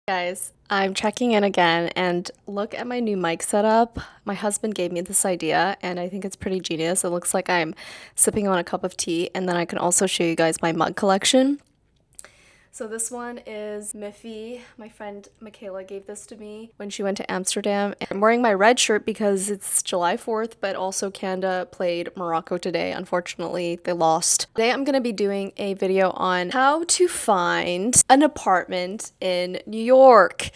Guys, I'm checking in again and look at my new mic setup. My husband gave me this idea and I think it's pretty genius. It looks like I'm sipping on a cup of tea, and then I can also show you guys my mug collection. So this one is Miffy. My friend Michaela gave this to me when she went to Amsterdam. And I'm wearing my red shirt because it's July 4th, but also Canada played Morocco today. Unfortunately, they lost. Today I'm going to be doing a video on how to find an apartment in New York.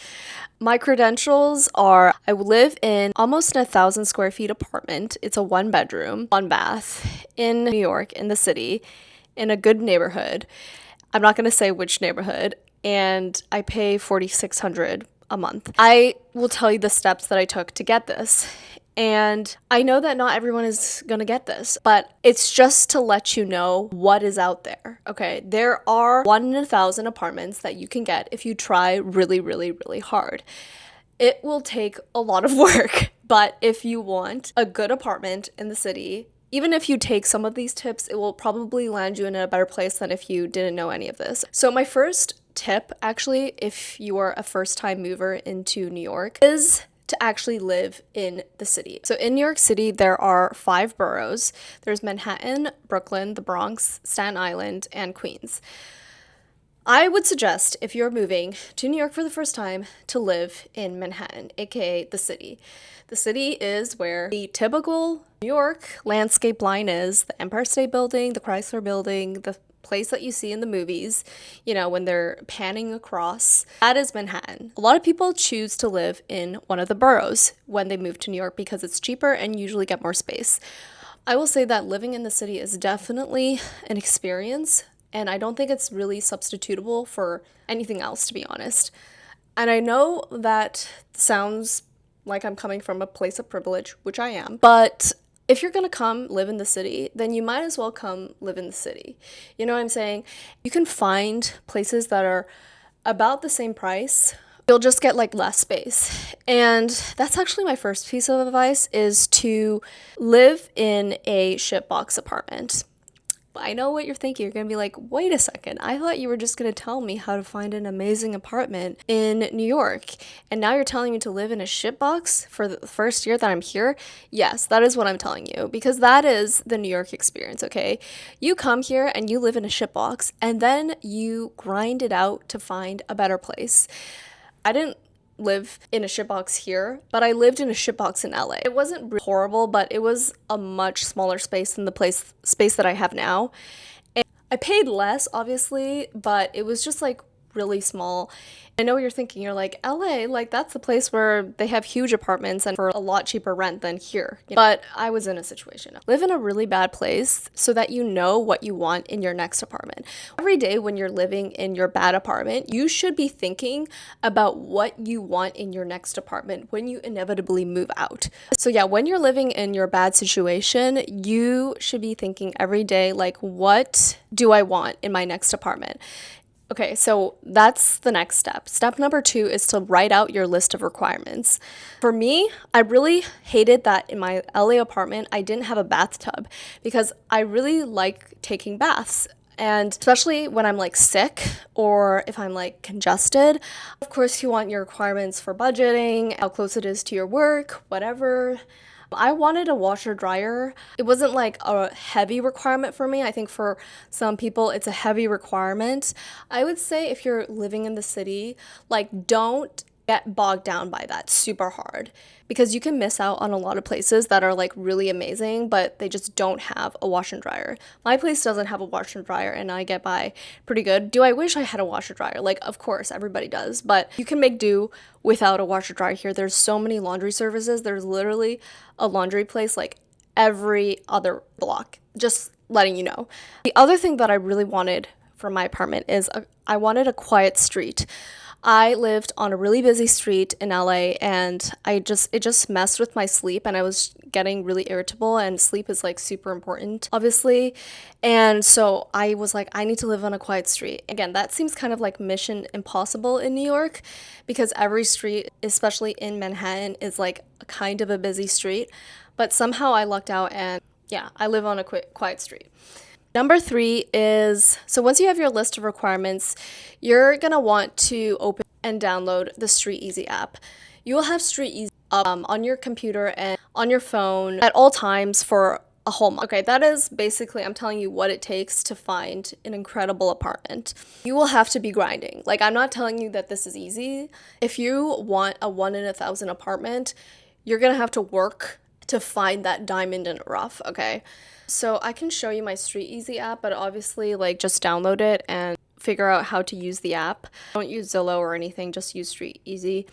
My credentials are I live in almost 1,000 square feet apartment. It's a 1 bedroom, 1 bath in New York, in the city, in a good neighborhood. I'm not going to say which neighborhood, and I pay $4,600 a month. I will tell you the steps that I took to get this. And I know that not everyone is going to get this, but it's just to let you know what is out there. Okay, there are 1 in 1,000 apartments that you can get if you try really, really, really hard. It will take a lot of work, but if you want a good apartment in the city, even if you take some of these tips, it will probably land you in a better place than if you didn't know any of this. So my first tip, actually, if you are a first-time mover into New York, is to actually live in the city. So in New York City, there are 5 boroughs. There's Manhattan, Brooklyn, the Bronx, Staten Island, and Queens. I would suggest, if you're moving to New York for the first time, to live in Manhattan, aka the city. The city is where the typical New York landscape line is: the Empire State Building, the Chrysler Building, the place that you see in the movies, you know, when they're panning across. That is Manhattan. A lot of people choose to live in one of the boroughs when they move to New York because it's cheaper and usually get more space. I will say that living in the city is definitely an experience, and I don't think it's really substitutable for anything else, to be honest. And I know that sounds like I'm coming from a place of privilege, which I am, but if you're gonna come live in the city, then you might as well come live in the city. You know what I'm saying? You can find places that are about the same price. You'll just get like less space. And that's actually my first piece of advice, is to live in a shitbox apartment. I know what you're thinking. You're going to be like, wait a second. I thought you were just going to tell me how to find an amazing apartment in New York. And now you're telling me to live in a shitbox for the first year that I'm here? Yes, that is what I'm telling you, because that is the New York experience, okay? You come here and you live in a shitbox, and then you grind it out to find a better place. I didn't live in a shitbox here, but I lived in a shitbox in LA. It wasn't horrible, but it was a much smaller space than the space that I have now. And I paid less, obviously, but it was just like really small. I know what you're thinking. You're like, LA, like that's the place where they have huge apartments and for a lot cheaper rent than here. But I was in a situation. Live in a really bad place so that you know what you want in your next apartment. Every day when you're living in your bad apartment, you should be thinking about what you want in your next apartment when you inevitably move out. So yeah, when you're living in your bad situation, you should be thinking every day, like, what do I want in my next apartment? Okay, so that's the next step. Step number 2 is to write out your list of requirements. For me, I really hated that in my LA apartment, I didn't have a bathtub because I really like taking baths. And especially when I'm like sick or if I'm like congested. Of course, you want your requirements for budgeting, how close it is to your work, whatever. I wanted a washer dryer. It wasn't like a heavy requirement for me. I think for some people it's a heavy requirement. I would say if you're living in the city, like, don't get bogged down by that super hard, because you can miss out on a lot of places that are like really amazing, but they just don't have a washer and dryer. My place doesn't have a washer and dryer and I get by pretty good. Do I wish I had a washer dryer? Like, of course, everybody does, but you can make do without a washer dryer here. There's so many laundry services. There's literally a laundry place like every other block, just letting you know. The other thing that I really wanted for my apartment is I wanted a quiet street. I lived on a really busy street in LA, and it just messed with my sleep, and I was getting really irritable, and sleep is like super important, obviously. And so I was like, I need to live on a quiet street. Again, that seems kind of like mission impossible in New York, because every street, especially in Manhattan, is like kind of a busy street. But somehow I lucked out, and yeah, I live on a quiet street. Number 3 is, so once you have your list of requirements, you're gonna want to open and download the StreetEasy app. You will have StreetEasy on your computer and on your phone at all times for a whole month. Okay, that is basically, I'm telling you what it takes to find an incredible apartment. You will have to be grinding. Like, I'm not telling you that this is easy. If you want a 1 in 1,000 apartment, you're gonna have to work to find that diamond in the rough, okay? So I can show you my StreetEasy app, but obviously, like, just download it and figure out how to use the app. Don't use Zillow or anything, just use StreetEasy.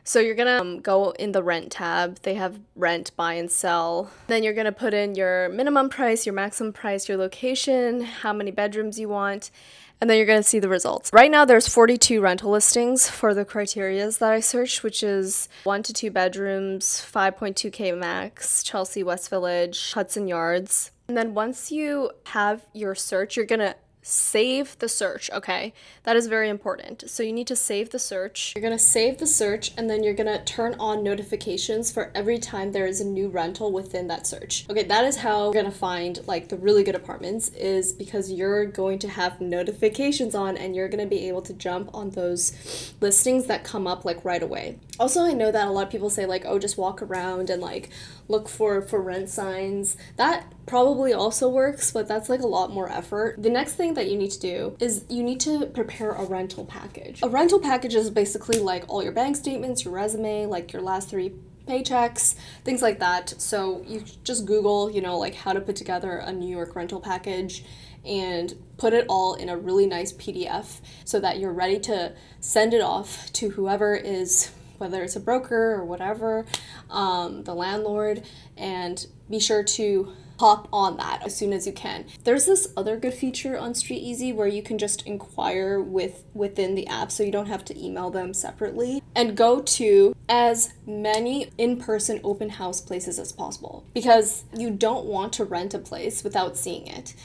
So you're gonna go in the rent tab. They have rent, buy, and sell. Then you're gonna put in your minimum price, your maximum price, your location, how many bedrooms you want, and then you're gonna see the results. Right now there's 42 rental listings for the criterias that I searched, which is 1 to 2 bedrooms, 5.2K max, Chelsea, West Village, Hudson Yards. And then once you have your search, you're gonna save the search, okay? That is very important. So you need to save the search. You're gonna save the search, and then you're gonna turn on notifications for every time there is a new rental within that search. Okay, that is how you're gonna find like the really good apartments, is because you're going to have notifications on and you're gonna be able to jump on those listings that come up like right away. Also, I know that a lot of people say like, oh, just walk around and like look for rent signs. That probably also works, but that's like a lot more effort. The next thing that you need to do is you need to prepare a rental package. A rental package is basically like all your bank statements, your resume, like your last 3 paychecks, things like that. So you just Google, you know, like how to put together a New York rental package and put it all in a really nice PDF so that you're ready to send it off to whoever is, whether it's a broker or whatever, the landlord, and be sure to hop on that as soon as you can. There's this other good feature on StreetEasy where you can just inquire within the app, so you don't have to email them separately, and go to as many in-person open house places as possible, because you don't want to rent a place without seeing it.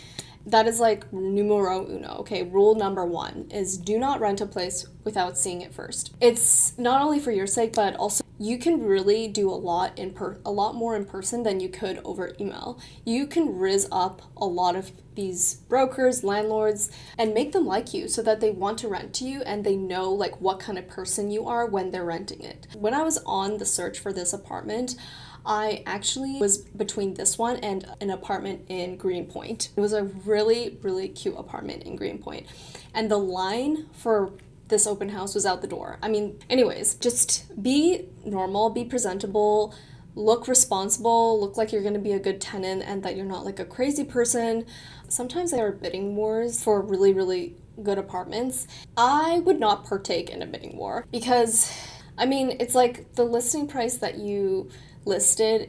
That is like numero uno, okay? Rule number 1 is do not rent a place without seeing it first. It's not only for your sake, but also you can really do a lot more in person than you could over email. You can rizz up a lot of these brokers, landlords, and make them like you so that they want to rent to you and they know like what kind of person you are when they're renting it. When I was on the search for this apartment, I actually was between this one and an apartment in Greenpoint. It was a really, really cute apartment in Greenpoint. And the line for this open house was out the door. I mean, anyways, just be normal, be presentable, look responsible, look like you're gonna be a good tenant and that you're not like a crazy person. Sometimes there are bidding wars for really, really good apartments. I would not partake in a bidding war because, I mean, it's like the listing price that you listed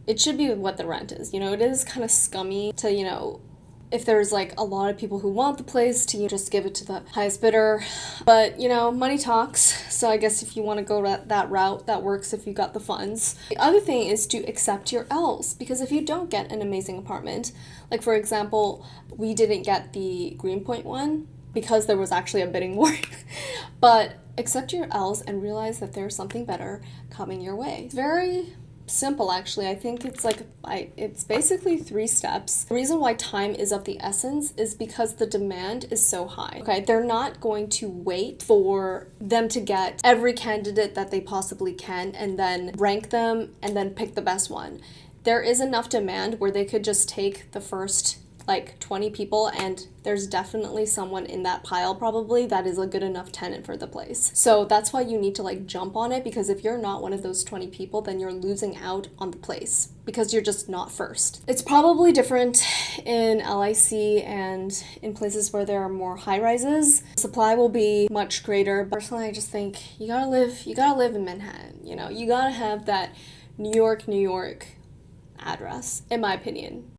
it should be what the rent is. You know, it is kind of scummy to, you know, if there's like a lot of people who want the place to just give it to the highest bidder. But, you know, money talks. So I guess if you want to go that route, that works if you got the funds. The other thing is to accept your L's, because if you don't get an amazing apartment, like for example, we didn't get the Greenpoint one because there was actually a bidding war. But accept your L's and realize that there's something better coming your way. It's very simple, actually. I think it's like it's basically 3 steps. The reason why time is of the essence is because the demand is so high. Okay, they're not going to wait for them to get every candidate that they possibly can and then rank them and then pick the best one. There is enough demand where they could just take the first like 20 people, and there's definitely someone in that pile probably that is a good enough tenant for the place. So that's why you need to like jump on it, because if you're not one of those 20 people, then you're losing out on the place because you're just not first. It's probably different in LIC and in places where there are more high rises. Supply will be much greater. Personally, I just think you gotta live in Manhattan. You know, you gotta have that New York address, in my opinion.